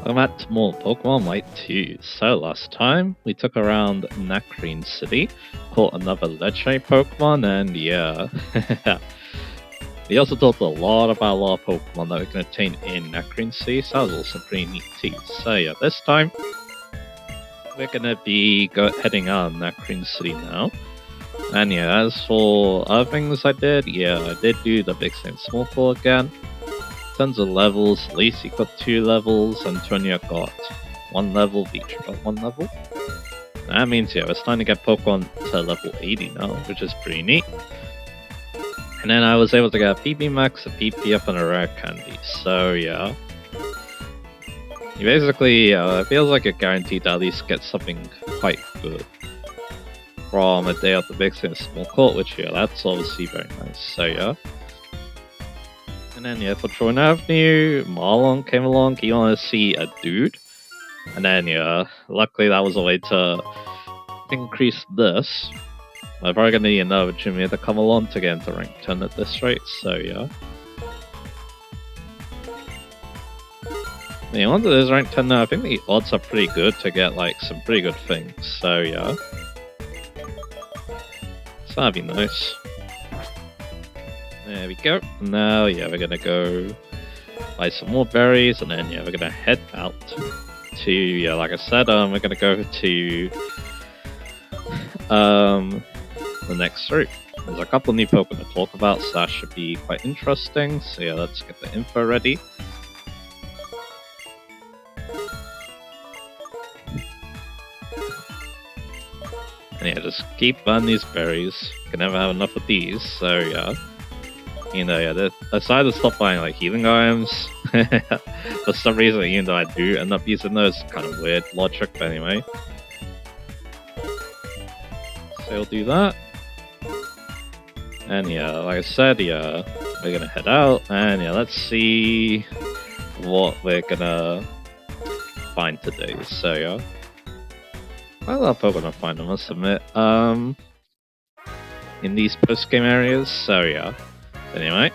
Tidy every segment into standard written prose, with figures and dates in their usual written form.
Welcome back to more Pokemon White 2. So last time we took around Nakreen City, caught another legendary Pokemon, and yeah. We also talked a lot about a lot of Pokemon that we can obtain in Nakreen City, so that was also pretty neat too. So yeah, this time we're gonna be heading out of Nakreen City now. And yeah, as for other things I did, I did do the Big Same Small Claw again. Tons of levels, Lacey got 2 levels, Antonia got 1 level, Beach got 1 level. That means we're starting to get Pokemon to level 80 now, which is pretty neat. And then I was able to get a PB Max, a PP up, and a rare candy. So yeah. You basically, it feels like you're guaranteed to at least get something quite good from a day of the Big Small Court, which that's obviously very nice. So yeah. And then for Troy Avenue, Marlon came along, he wanted to see a dude. And then luckily that was a way to increase this. I'm probably gonna need another Jimmy to come along to get into rank 10 at this rate, so yeah. I mean, once it is rank 10 now, I think the odds are pretty good to get like some pretty good things, so yeah. So that'd be nice. There we go. Now, we're gonna go buy some more berries, and then we're gonna head out to like I said, we're gonna go to the next route. There's a couple new Pokemon to talk about, so that should be quite interesting. So let's get the info ready. And just keep buying these berries. You can never have enough of these, so yeah. I decided to stop buying like healing items. For some reason, even though I do end up using those, kind of weird logic, but anyway. So we'll do that. And like I said, we're gonna head out, and let's see what we're gonna find today. So quite a lot of Pokemon to find, I must admit. In these post-game areas, so anyway,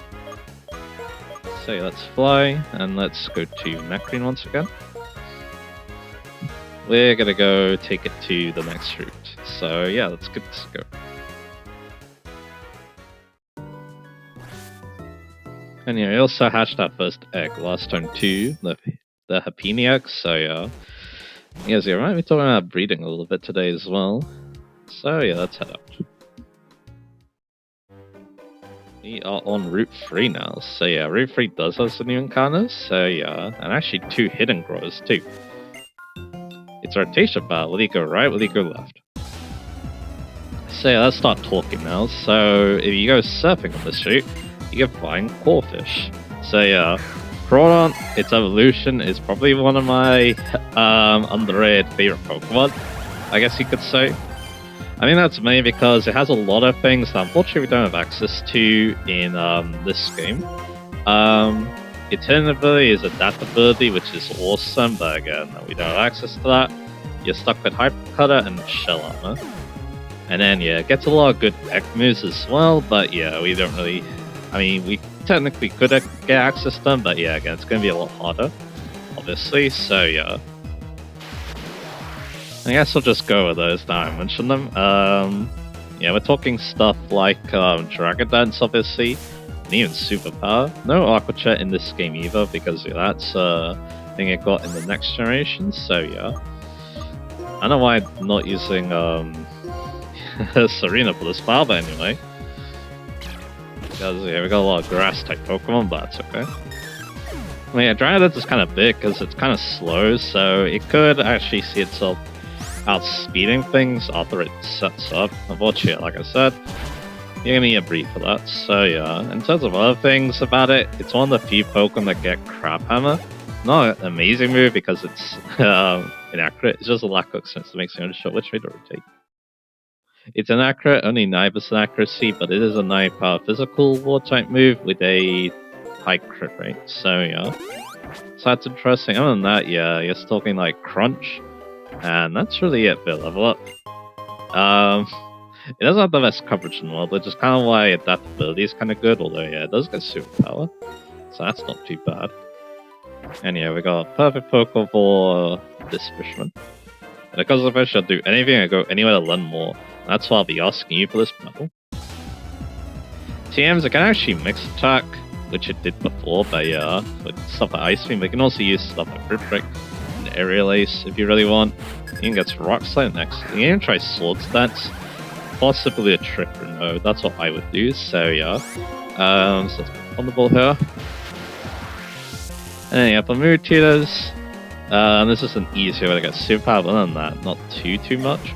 so let's fly, and let's go to Nakreen once again. We're gonna go take it to the next route. So let's get this go. And we also hatched that first egg last time too, the Happiny egg, so right, we're talking about breeding a little bit today as well. So let's head out. We are on Route 3 now, so Route 3 does have some new encounters, so and actually 2 hidden growers too. It's a rotation battle, will you go right, will you go left? So let's start talking now. So if you go surfing on this route, you can find Corfish. So Crawdon, its evolution is probably one of my underrated favorite Pokemon, I guess you could say. I mean, that's mainly because it has a lot of things that unfortunately we don't have access to in this game. Its hidden ability is adaptability, which is awesome, but again, we don't have access to that. You're stuck with Hyper Cutter and Shell Armor. And then, it gets a lot of good Egg moves as well, but we don't really... I mean, we technically could get access to them, but again, it's going to be a lot harder, obviously, so I guess I'll just go with those now I mentioned them. We're talking stuff like Dragon Dance, obviously, and even Superpower. No Aqua Jet in this game either, because that's a thing it got in the next generation, so I don't know why I'm not using Serena for this battle, but anyway. Because we got a lot of grass type Pokemon, but that's okay. I mean, Dragon Dance is kind of big because it's kind of slow, so it could actually see itself outspeeding things after it sets up. Unfortunately, like I said, you're gonna need a breed for that. So in terms of other things about it, it's one of the few Pokemon that get Crab Hammer. Not an amazing move because it's inaccurate, it's just a lack of experience that makes me unsure which way to rotate. It's inaccurate, only 9% accuracy, but it is a 9 power physical war type move with a high crit rate. So so that's interesting. Other than that, you're still talking like Crunch. And that's really it for level up. It doesn't have the best coverage in the world, which is kind of why adaptability is kind of good, although it does get superpower. So that's not too bad. And yeah, we got a perfect Poke for this fisherman. And because the fish will do anything and go anywhere to learn more. That's why I'll be asking you for this medal. TMs, it can actually mix attack, which it did before, but yeah, with stuff like Ice Beam, they can also use stuff like Grip Break and Aerial Ace if you really want. You can get Rock Slide next. You can even try Sword Stance, possibly a Trick or no, that's what I would do, so yeah. So let's put on the ball here. And then yeah, for Mood Tutors, this is an easier way to get superpower, but other than that, not too much.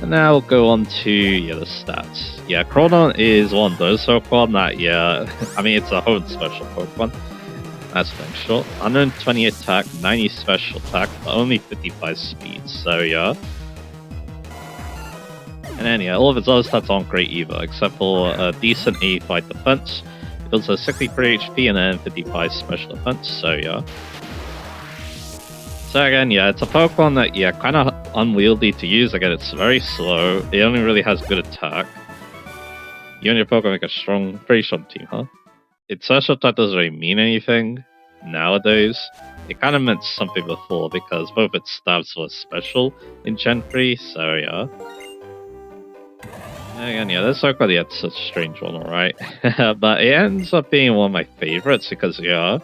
And now we'll go on to the stats. Yeah, Crawdon is one of those Pokemon that, yeah, I mean, it's a home special Pokemon. That's thing short. 120 attack, 90 special attack, but only 55 speed, so yeah. And then yeah, all of its other stats aren't great either, except for a decent 85 defense. It also has 63 HP and then 55 special defense, so yeah. So again, yeah, it's a Pokemon that, yeah, kind of unwieldy to use. Again, it's very slow. It only really has good attack. You and your Pokemon make a strong, pretty strong team, huh? Its special attack doesn't really mean anything nowadays. It kind of meant something before because both its stabs were special in Gen 3, so yeah. Again, yeah, this Pokemon, yeah, it's a strange one, alright? But it ends up being one of my favorites because, yeah,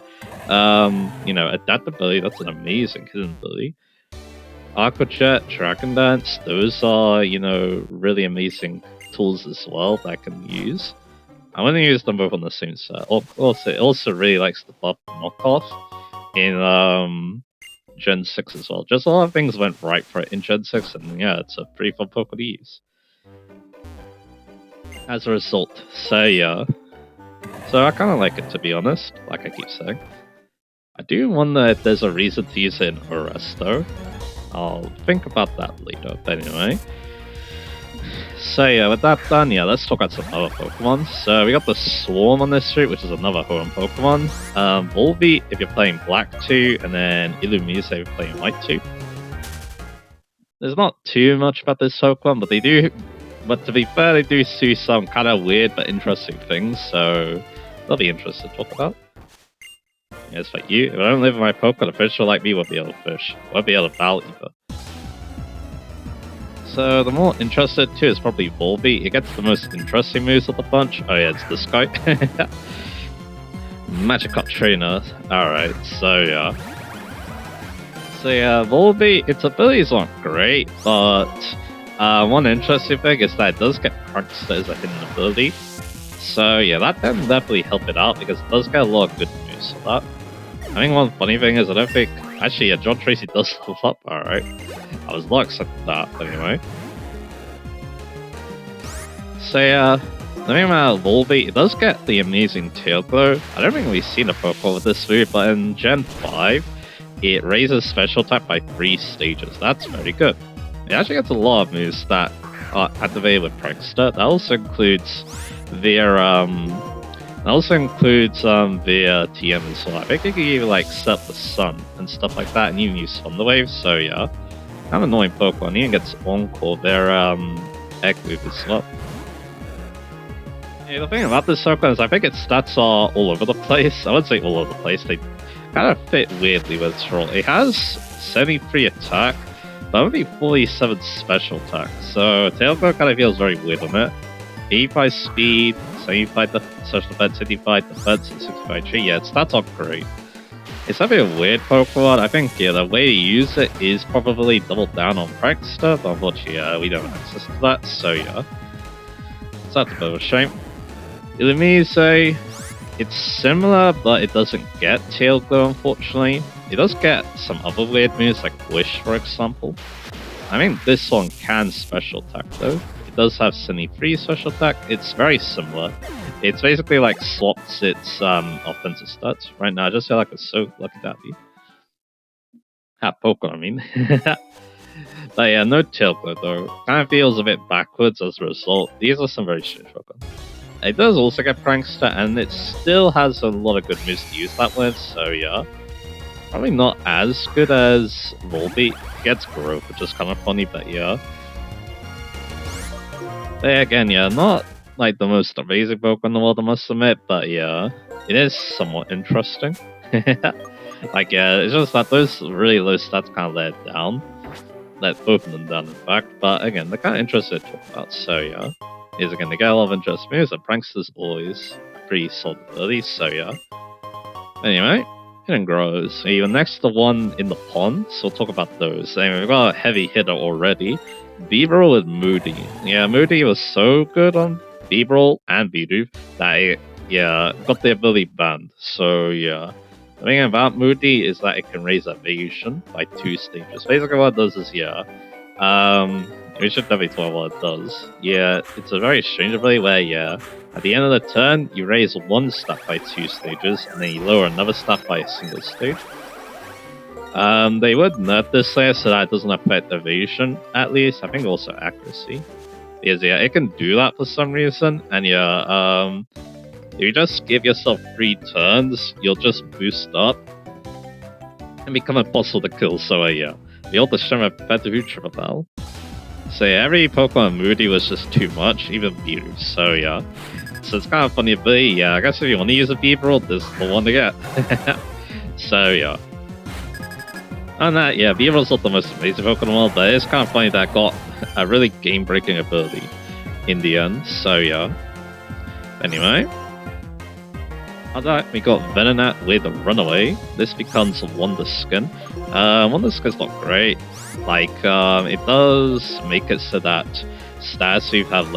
you know, adaptability, that's an amazing hidden ability. Aqua Jet, Dragon Dance, those are, you know, really amazing tools as well that I can use. I'm going to use them both on the same set. Also, it also really likes the buff knockoff in Gen 6 as well. Just a lot of things went right for it in Gen 6, and yeah, it's a pretty fun Pokemon to use. As a result, so yeah. So I kind of like it, to be honest, like I keep saying. I do wonder if there's a reason to use it in ORS though. I'll think about that later, but anyway. So yeah, with that done, yeah, let's talk about some other Pokemon. So we got the Swarm on this route, which is another home Pokemon. Volbeat if you're playing Black 2, and then Illumise if you're playing White 2. There's not too much about this Pokemon, but they do... But to be fair, they do some kind of weird but interesting things, so they'll be interesting to talk about. Yeah, it's like you. If I don't live in my Pokemon, a fisher like me won't be able to fish. Won't be able to battle either. So the more interested too is probably Volbeat. It gets the most interesting moves of the bunch. Oh yeah, it's this guy. Magikarp Trainer. Alright, so yeah. So yeah, Volbeat, its abilities aren't great, but one interesting thing is that it does get Prankster as a hidden ability. So yeah, that can definitely help it out because it does get a lot of good moves for that. I think one funny thing is I don't think... Actually, yeah, John Tracy does level up, alright. I was not expecting that, anyway. So yeah, the thing about Volbeat, it does get the amazing Tail Glow. I don't think we've seen a Pokemon with this move, but in Gen 5, it raises special attack by 3 stages. That's very good. It actually gets a lot of moves that are activated with Prankster. That also includes their TM as well. I think you can even like set the sun and stuff like that, and even use Thunder Wave. So yeah, kind of annoying Pokemon. Even gets Encore, their egg move as well. Yeah, the thing about this Pokemon is I think its stats are all over the place. I would say all over the place. They kind of fit weirdly with its role. It has 73 attack, but only 47 special attack. So Tailglow kind of feels very weird on it. 85 speed, 75 special defense, 85 defense, and 65 HP. Yeah, its stats aren't great. It's definitely a weird Pokemon. I think, yeah, the way to use it is probably double down on Prankster, but unfortunately, we don't have access to that, so yeah. So that's a bit of a shame. Illumise, it's similar, but it doesn't get Tail Glow, unfortunately. It does get some other weird moves, like Wish, for example. I think this one can special attack, though. It does have 73 special attack. It's very similar. It's basically like swaps its offensive stats. Right now, I just feel like it's so lucky to have you. Pokemon, I mean. But yeah, no Tail Glow, though. Kind of feels a bit backwards as a result. These are some very strange Pokemon. It does also get Prankster, and it still has a lot of good moves to use that with, so yeah. Probably not as good as Volbeat. It gets Growth, which is kind of funny, but yeah. But yeah, again, yeah, not like the most amazing Pokemon in the world, I must admit, but yeah, it is somewhat interesting. Like, yeah, it's just that those really low stats kind of let it down. Let both of them down, in fact. But again, they're kind of interesting to talk about. So, yeah. Is again, they get a lot of interest moves, and Prankster's always pretty solid ability. So, yeah. Anyway, Hidden Grows. Even next to one in the pond, so we'll talk about those. Anyway, we've got a heavy hitter already. Beebrel with Moody. Yeah, Moody was so good on Beebrel and Bidoof that it, yeah, got the ability banned. So, yeah. The thing about Moody is that it can raise evasion by 2 stages. Basically, what it does is, yeah, we should definitely talk about what it does. Yeah, it's a very strange ability where, yeah, at the end of the turn, you raise one stat by 2 stages, and then you lower another stat by a single stage. They would nerf this layer so that it doesn't affect evasion, at least. I think also accuracy. Because, yeah, it can do that for some reason, and yeah, if you just give yourself 3 turns, you'll just boost up and become impossible to kill, so yeah. The ult is shown a Petahu Triple Battle. So yeah, every Pokemon Moody was just too much, even Beetle, so yeah. So it's kind of funny ability, yeah, I guess if you want to use a Beetle, this is the one to get. So yeah. And that, yeah, Beerble's not the most amazing Pokemon in the world, but it's kind of funny that it got a really game-breaking ability in the end, so yeah. Anyway. After that, we got Venonat with a Runaway. This becomes Wonder Skin. Wonder Skin's not great. Like, it does make it so that stats who have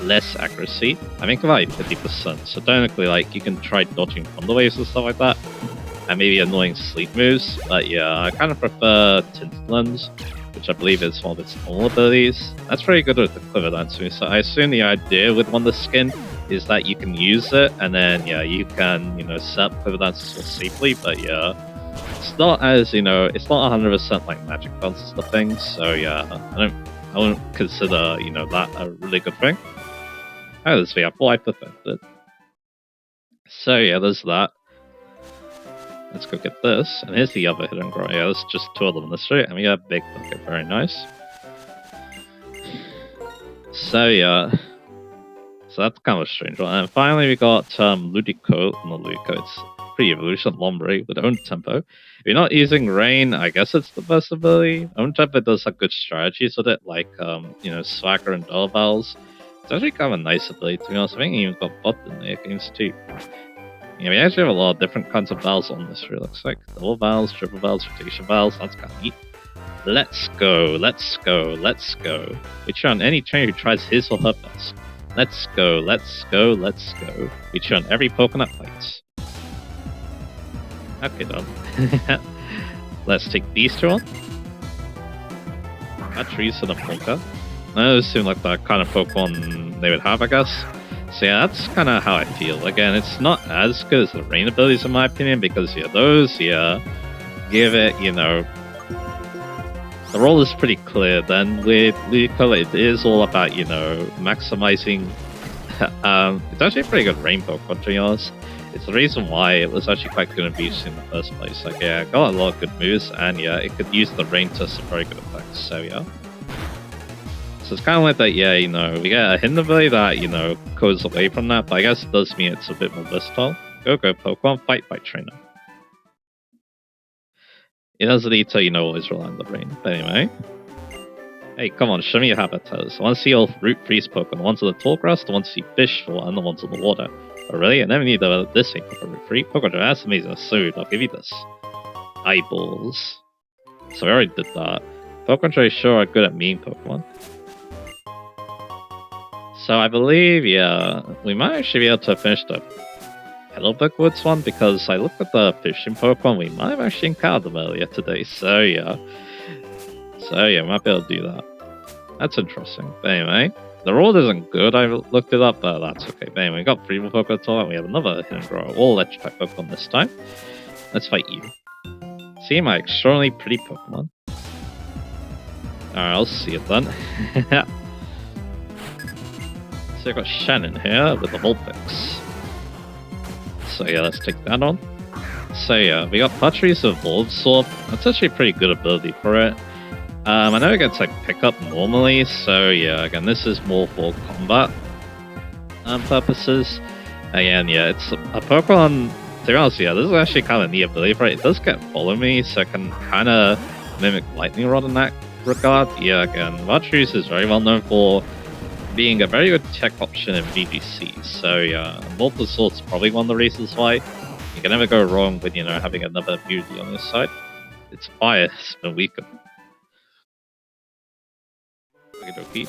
less accuracy. I think about 50%. So technically, like, you can try dodging Thunder Waves and stuff like that. And maybe annoying sleep moves. But yeah, I kind of prefer Tinted Lens, which I believe is one of its normal abilities. That's very good with the Quiver Dance move. So I assume the idea with Wonder Skin is that you can use it, and then yeah, you can, you know, set up Quiver Dances more safely, but yeah, it's not as, you know, it's not 100% like Magic Bounces the thing, so yeah, I wouldn't consider, you know, that a really good thing. Oh, this I thought I perfected. So yeah, there's that. Let's go get this, and here's the other Hidden Grow. Yeah, there's just 2 of them in the street, and we got a big bucket, very nice. So yeah. So that's kind of a strange one. And finally we got Ludico, not Ludico, it's pre-evolution Lombre with Own Tempo. If you're not using Rain, I guess it's the best ability. Own Tempo does have good strategies with it, like, you know, Swagger and Dollar Bells. It's actually kind of a nice ability, to be honest. I think you even got Bot in there games too. Yeah, we actually have a lot of different kinds of bells on this, really looks like. Double bells, triple bells, rotation bells, that's kind of neat. Let's go, let's go, let's go. We try on any trainer who tries his or her best. Let's go, let's go, let's go. We cheer on every Pokemon fights. Okay, done. Let's take these 2 on. Batteries and a Polka. Those seem like the kind of Pokemon they would have, I guess. So yeah, that's kind of how I feel. Again, it's not as good as the Rain abilities in my opinion, because yeah, those, yeah, give it, you know, the role is pretty clear. Then with Ludico, it is all about, you know, maximizing. It's actually a pretty good Rainbow Pokemon, to be honest. It's the reason why it was actually quite good in Beast in the first place. Like, yeah, it got a lot of good moves, and yeah, it could use the Rain to some very good effects. So yeah. So it's kind of like that, yeah, you know, we get a hidden ability that, you know, goes away from that, but I guess it does mean it's a bit more versatile. Go Pokemon, fight trainer. It doesn't need to, you know, always rely on the Rain. But anyway. Hey, come on, show me your habitats. I want to see all root freeze Pokemon. The ones on the tall grass, the ones you fish for, and the ones on the water. Oh, really? I never need this thing for root free. Pokemon, that's amazing. So, I'll give you this. Eyeballs. So, I already did that. Pokemon sure are good at mean Pokemon. So, I believe, yeah, we might actually be able to finish the Petalburg Woods one, because I looked at the fishing Pokemon, we might have actually encountered them earlier today, so yeah. So yeah, might be able to do that. That's interesting. But anyway, the road isn't good, I looked it up, but that's okay. But anyway, we got 3 more Pokemon to and we have another Hidden Grower, all Ledge type Pokemon this time. Let's fight you. See my extraordinarily pretty Pokemon. Alright, I'll see it then. So I got Shannon here with the Vulpix. So yeah, let's take that on. So yeah, we got Patries of Bulbasaur. That's actually a pretty good ability for it. I know it gets like pickup normally, so yeah, again, this is more for combat purposes. Again, yeah, it's a Pokemon be honest, yeah, this is actually kind of neat ability, right? It does get follow me, so it can kind of mimic lightning rod in that regard. Yeah, again, Valtry's is very well known for being a very good tech option in VGC. So yeah, Multiple Swords is probably one of the reasons why you can never go wrong with having another beauty on this side. Its fire has been weakened. Okie dokie.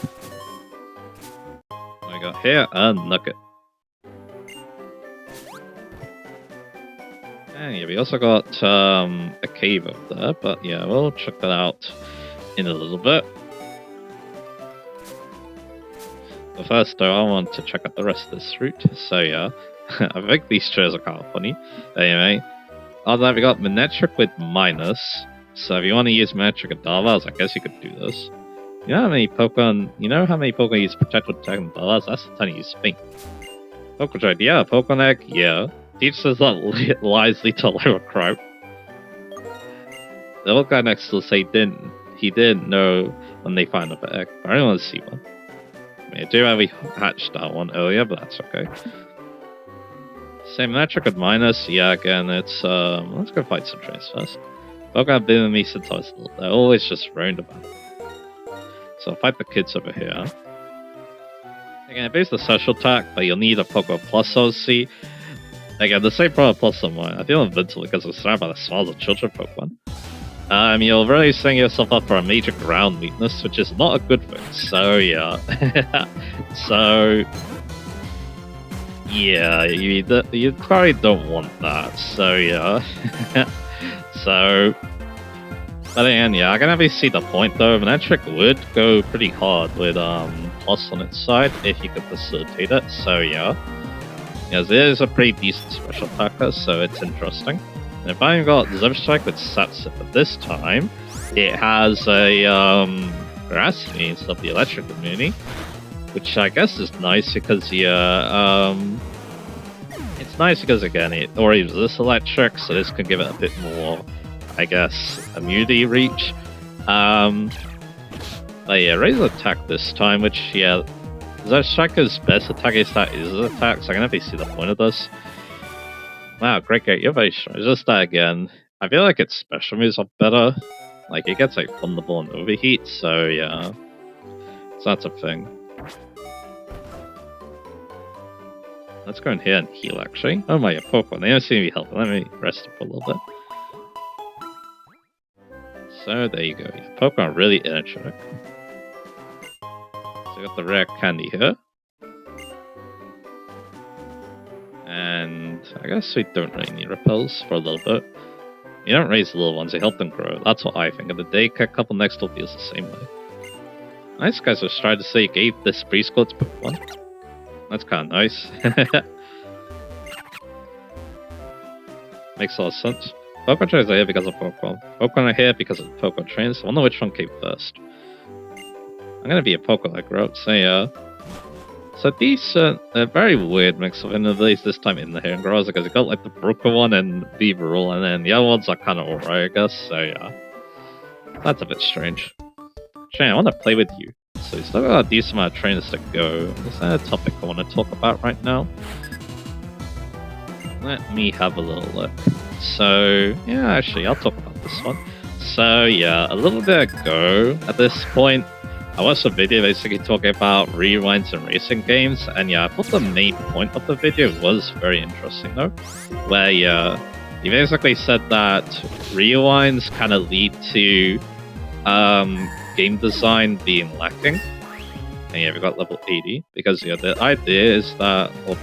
I got here a nugget. And yeah, we also got a cave up there, but yeah, we'll check that out in a little bit. But first though, I want to check out the rest of this route. So yeah, I think these chairs are kind of funny. Anyway, other than that, we got Manectric with minus. So if you want to use Manectric and Darvaz, I guess you could do this. You know how many Pokemon use Protect with Tech and Darvaz? That's the time you use Spink. Pokemon yeah, Pokemon Egg, yeah. Teaches that lies lead to lower crime. The old guy next to us say he didn't know when they find up an egg, but I don't want to see one. I mean, I do have we hatched that one earlier, but that's okay. Same metric with minus, yeah, again, it's, let's go fight some trains first. Pokemon have been with me since I was little, they're always just roamed about. So I'll fight the kids over here. Again, it boosts the social attack, but you'll need a Pokemon Plus, obviously. Again, the same problem plus on mine. I feel invincible because I'm surrounded by the smiles of children Pokemon. You're really setting yourself up for a major ground weakness, which is not a good thing. So yeah, so yeah, you probably don't want that. So yeah, so. But again, yeah, I can obviously see the point though. Manectric would go pretty hard with plus on its side if you could facilitate it. So yeah. Yes, it is a pretty decent special attacker, so it's interesting. And if I've got Zepstrike with Satsu, but this time it has a Veracity instead of the electric immunity, which I guess is nice because it's nice because again it already resists electric, so this can give it a bit more, I guess, immunity reach. But yeah, raise the attack this time, which yeah. Zepstrike's best attack is that his attack, so I can definitely see the point of this. Wow, great game, you're very strong. It's just that again, I feel like its special moves are better. Like, it gets like Thunderbolt and Overheat, so yeah. So that's a thing. Let's go in here and heal actually. Oh my, Pokemon, they don't seem to be helping. Let me rest up for a little bit. So there you go, yeah, Pokemon are really energetic. We got the rare candy here. And I guess we don't really need repels for a little bit. You don't raise the little ones, they help them grow. That's what I think. And the day a couple next door feels the same way. Nice guys was trying to say you gave this preschool to Pokemon. That's kind of nice. Makes a lot of sense. Pokemon trains are here because of Pokemon. Pokemon are here because of Pokemon trains. I wonder which one came first. I'm gonna be a Pokemon I grew up, so yeah. So decent, a very weird mix of abilities this time in the here in Groza, because you got like the Brooker one and Beaverall, and then the other ones are kind of alright, I guess, so yeah. That's a bit strange. Shane, I want to play with you. So we still got a decent amount of trainers to go. Is there a topic I want to talk about right now? Let me have a little look. So, yeah, actually, I'll talk about this one. So, yeah, a little bit ago, at this point, I watched a video basically talking about rewinds in racing games, and yeah, I thought the main point of the video was very interesting though, where yeah, he basically said that rewinds kind of lead to game design being lacking. And yeah, we got level 80, because yeah, the idea is that, well,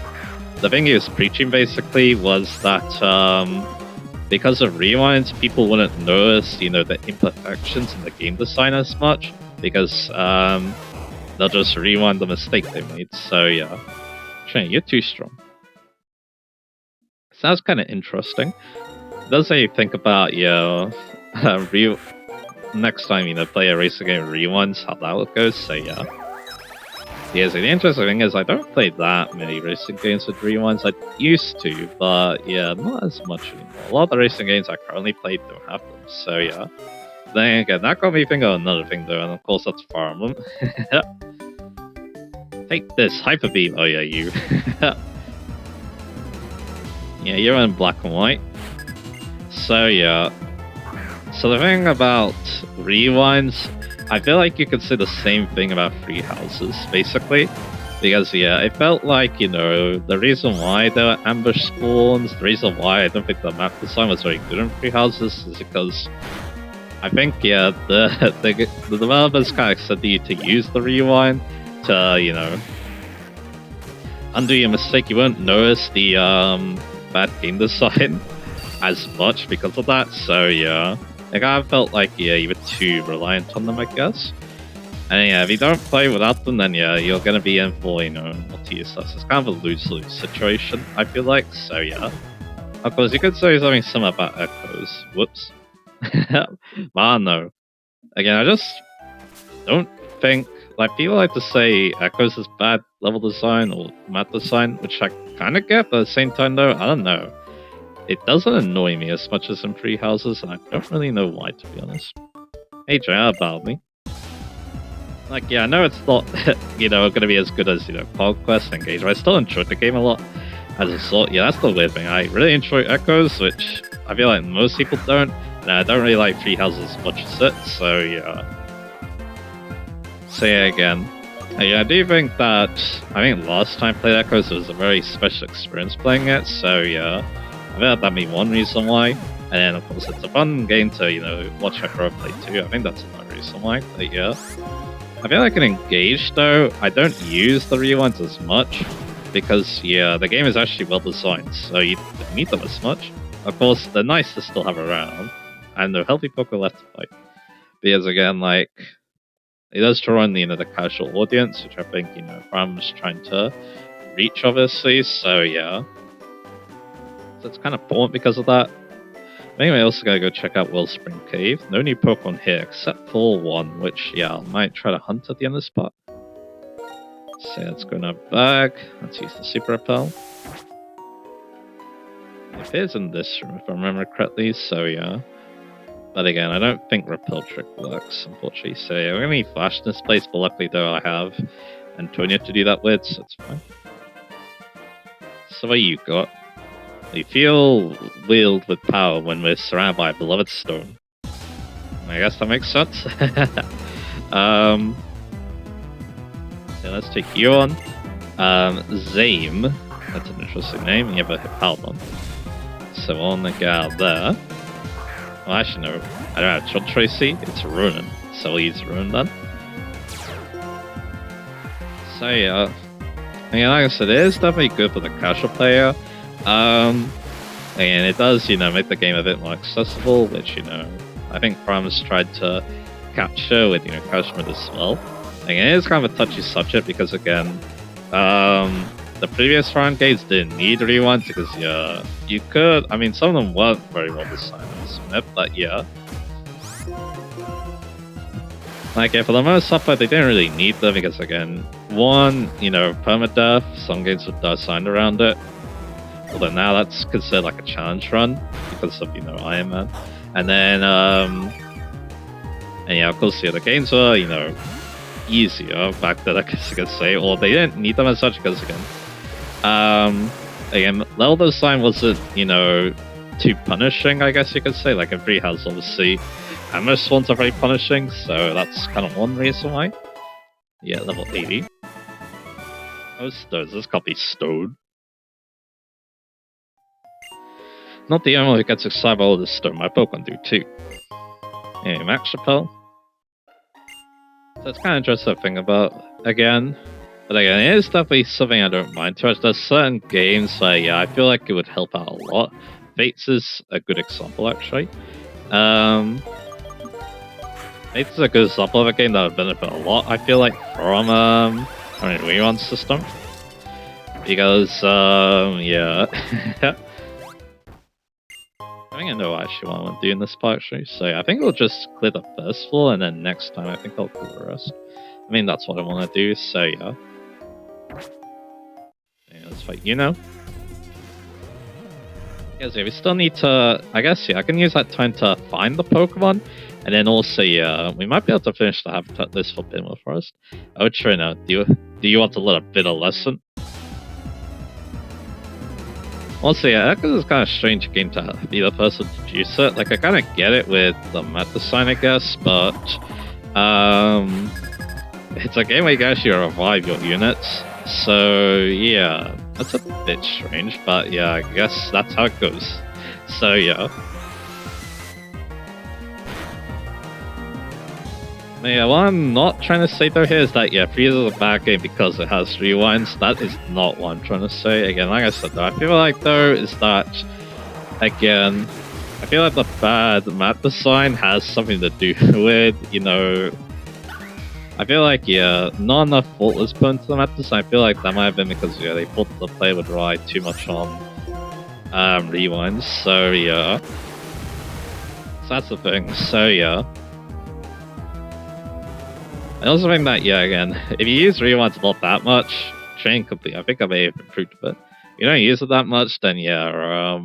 the thing he was preaching basically was that because of rewinds, people wouldn't notice, the imperfections in the game design as much, because they'll just rewind the mistake they made. So yeah, Shane, you're too strong. Sounds kind of interesting. It does say you think about next time play a racing game rewinds, how that would go. So yeah. Yeah, so the interesting thing is I don't play that many racing games with rewinds. I used to, but yeah, not as much anymore. A lot of the racing games I currently play don't have them. So yeah. Then again, that got me thinking of another thing though, and of course that's Fire Emblem. Take this, Hyper Beam. Oh yeah, you. Yeah, you're in black and white. So yeah. So the thing about rewinds, I feel like you could say the same thing about free houses, basically. Because yeah, it felt like, you know, the reason why there were ambush spawns, the reason why I don't think the map design was very good in free houses is because I think yeah, the developers kind of said you to use the rewind to, you know, undo your mistake. You won't notice the bad game design as much because of that. So yeah, I kind of felt like yeah, you were too reliant on them, I guess. And yeah, if you don't play without them, then yeah, you're gonna be in for, you know, multi-useless. It's kind of a lose-lose situation, I feel like. So yeah, of course you could say something similar about Echoes. Whoops. Well, no. Again, I just don't think, like, people like to say Echoes is bad level design or map design, which I kind of get, but at the same time, though, I don't know. It doesn't annoy me as much as in free houses, and I don't really know why, to be honest. Hey, Jay, how about me? Like, yeah, I know it's not, you know, going to be as good as, you know, Conquest and Engage, but I still enjoyed the game a lot. As a sort, yeah, that's the weird thing. I really enjoy Echoes, which I feel like most people don't, and I don't really like free houses as much as it, so yeah. So yeah, again, yeah, I do think that, I think last time I played Echoes, it was a very special experience playing it, so yeah. I think that'd be one reason why. And then, of course, it's a fun game to, you know, watch my bro play too. I think that's another reason why, but yeah. I feel like in Engage, though, I don't use the rewinds as much, because, yeah, the game is actually well designed, so you don't need them as much. Of course, they're nice to still have around, and they're healthy poker left to fight. Because, again, like, it does draw in, you know, the casual audience, which I think, you know, Bram's trying to reach, obviously, so yeah. So it's kind of important because of that. Anyway, I also gotta go check out Wellspring Cave. No new Pokemon here, except for one, which, yeah, I might try to hunt at the end of the spot. So let's go in our bag. Let's use the Super Repel. It appears in this room, if I remember correctly, so yeah. But again, I don't think Repel Trick works, unfortunately. So yeah, we're gonna need Flash in this place, but luckily though I have Antonia to do that with, so it's fine. So what you got? We feel wielded with power when we're surrounded by a beloved stone. I guess that makes sense. So let's take you on. Zame, that's an interesting name. You have a Hippalmon. So on the guy there. Well, actually, no, I don't have Shot Tracy. It's Ronin. So we'll use Ronin then. So yeah. And like I said, it is definitely good for the casual player. And it does, you know, make the game a bit more accessible, which, you know, I think Prams tried to capture with, you know, casual mode as well. Again, it is kind of a touchy subject because, again, the previous round games didn't need rewinds because, yeah, you could, I mean, some of them weren't very well designed, but yeah. Like, yeah, for the most part, they didn't really need them because, again, one, you know, permadeath, some games were designed around it. Although now that's considered like a challenge run because of, you know, Iron Man. And then, and yeah, of course, yeah, the games were, you know, easier back then, I guess you could say, or they didn't need them as such because, again, level design wasn't, you know, too punishing, I guess you could say. Like in Free House, obviously, and most ones are very punishing, so that's kind of one reason why. Yeah, level 80. Oh, stones. This can't be stone. Not the only one who gets excited by all this stone, my Pokemon do too. Anyway, Max Repel. So it's kind of interesting to think about again. But again, it is definitely something I don't mind too much. There's certain games where, yeah, I feel like it would help out a lot. Fates is a good example, actually. Fates is a good example of a game that would benefit a lot, I feel like, from a rerun system. Because, yeah. I think I know actually what I want to do in this part, actually. So yeah, I think I'll just clear the first floor, and then next time I think I'll clear the rest. I mean, that's what I want to do, so yeah. Yeah, let's fight you now. Yeah, so we still need to, I guess, yeah, I can use that time to find the Pokemon, and then also, yeah, we might be able to finish the habitat list for Pinwheel Forest. Oh, Trina, do you want to learn a bit of lesson? Also, yeah, because it's kind of strange game to be the person to juice it. Like, I kind of get it with the map design, I guess, but it's a game where you can actually revive your units. So yeah, that's a bit strange, but yeah, I guess that's how it goes. So yeah. Yeah, what I'm not trying to say though here is that yeah, Freeze is a bad game because it has rewinds. That is not what I'm trying to say. Again, like I said though, I feel like though is that again, I feel like the bad map design has something to do with, you know, I feel like yeah, not enough thought was put into the map design. I feel like that might have been because yeah, they thought the player would rely too much on rewinds. So yeah. So that's the thing. So yeah. I also think that, yeah, again, if you use rewinds not that much, train complete. I think I may have improved a bit. If you don't use it that much, then yeah,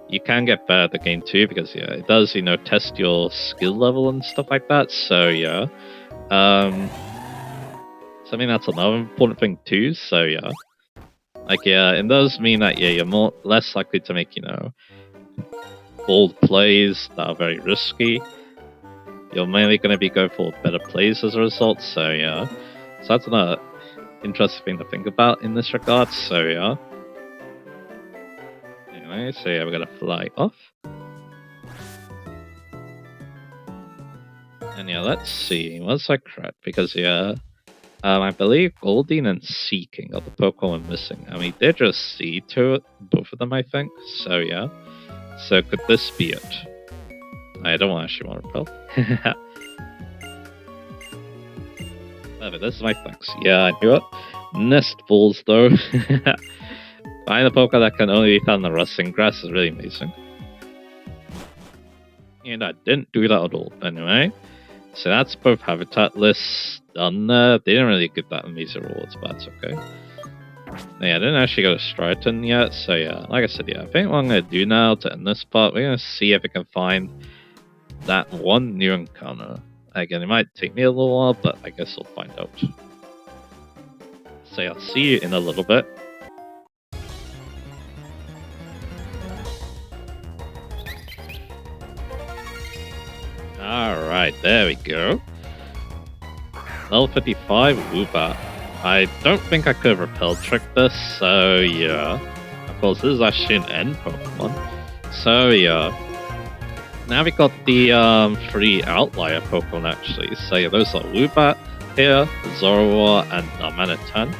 you can get better at the game too, because yeah, it does, you know, test your skill level and stuff like that. So yeah, so I mean that's another important thing too. So yeah, like yeah, it does mean that yeah, you're less likely to make, you know, bold plays that are very risky. You're mainly going to be going for better plays as a result, so yeah. So that's another interesting thing to think about in this regard, so yeah. Anyway, so yeah, we're going to fly off. And yeah, let's see, what's that crap? Because yeah, I believe Goldeen and Seeking are the Pokemon missing. And we did just see both of them, I think, so yeah. So could this be it? I don't actually want to repel. But this is my flex. Yeah, I knew it. Nest balls, though. Find a Pokemon that can only be found in the rustling grass is really amazing. And I didn't do that at all, anyway. So that's both habitat lists done there. They didn't really get that amazing rewards, but that's okay. Yeah, I didn't actually go to Striaton yet, so yeah, like I said, yeah, I think what I'm going to do now to end this part, we're going to see if we can find that one new encounter. Again, it might take me a little while, but I guess we'll find out. So yeah, I'll see you in a little bit. Alright, there we go. Level 55, Woobat. I don't think I could have repel tricked this, so yeah. Of course, this is actually an end Pokemon. So yeah. Now we got the 3 outlier Pokemon actually. So yeah, those are Woobat here, Zorua, and Manatan.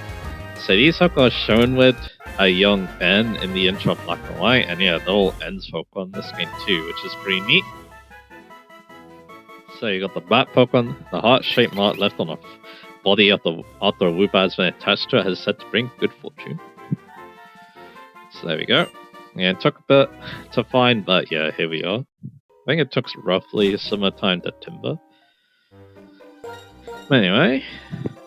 So these are shown with a young N in the intro of Black and White, and yeah, they're all Ends Pokemon in this game too, which is pretty neat. So you got the Bat Pokemon, the heart-shaped mark left on the body of the after a Woobat has been attached to it is said to bring good fortune. So there we go. Yeah, it took a bit to find, but yeah, here we are. I think it took roughly a similar time to Timber. But anyway,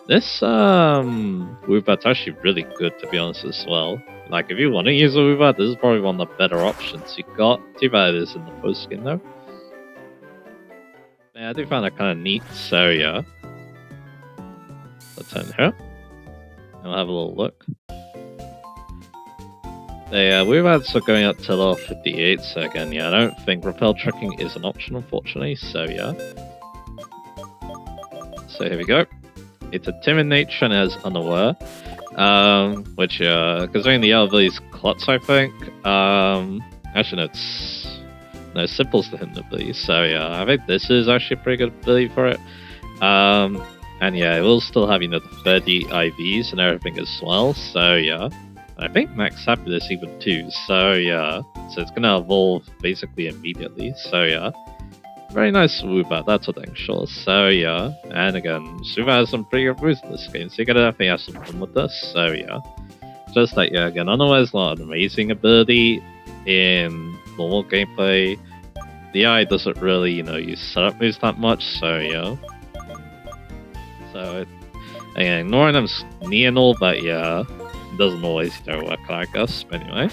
this Woobat's actually really good to be honest as well. Like if you want to use a Woobat, this is probably one of the better options you got. Too bad it is in the post game though. Yeah, I do find that kind of neat, so yeah. Let's turn here. And we'll have a little look. Yeah, Woobats are going up to level 58, so again, yeah, I don't think repel tricking is an option, unfortunately, so yeah. So here we go. It's a timid nature and is unaware. Which, considering the other is Klutz, I think. Actually, no, it's Simple's the hidden ability, so yeah, I think this is actually a pretty good ability for it. And yeah, it will still have, you know, the 30 IVs and everything as well, so yeah. I think Max Happiness even too, so yeah. So it's gonna evolve basically immediately, so yeah. Very nice Woobat, that's what I'm sure, so yeah. And again, Woobat has some pretty good moves in this game, so you're gonna definitely have some fun with this, so yeah. Just like, yeah, again, Unaware is not an amazing ability in normal gameplay. The eye doesn't really, you know, use setup moves that much, so yeah. So, again, ignoring them's neat and all, but yeah. Doesn't always, you know, work, I guess, but anyway.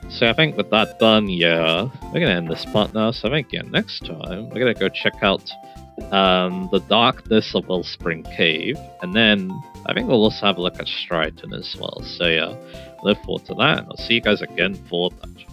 So I think with that done, yeah, we're gonna end this part now, so I think, yeah, next time, we're gonna go check out the darkness of Wellspring Cave, and then I think we'll also have a look at Striaton as well. So yeah, look forward to that, and I'll see you guys again for that.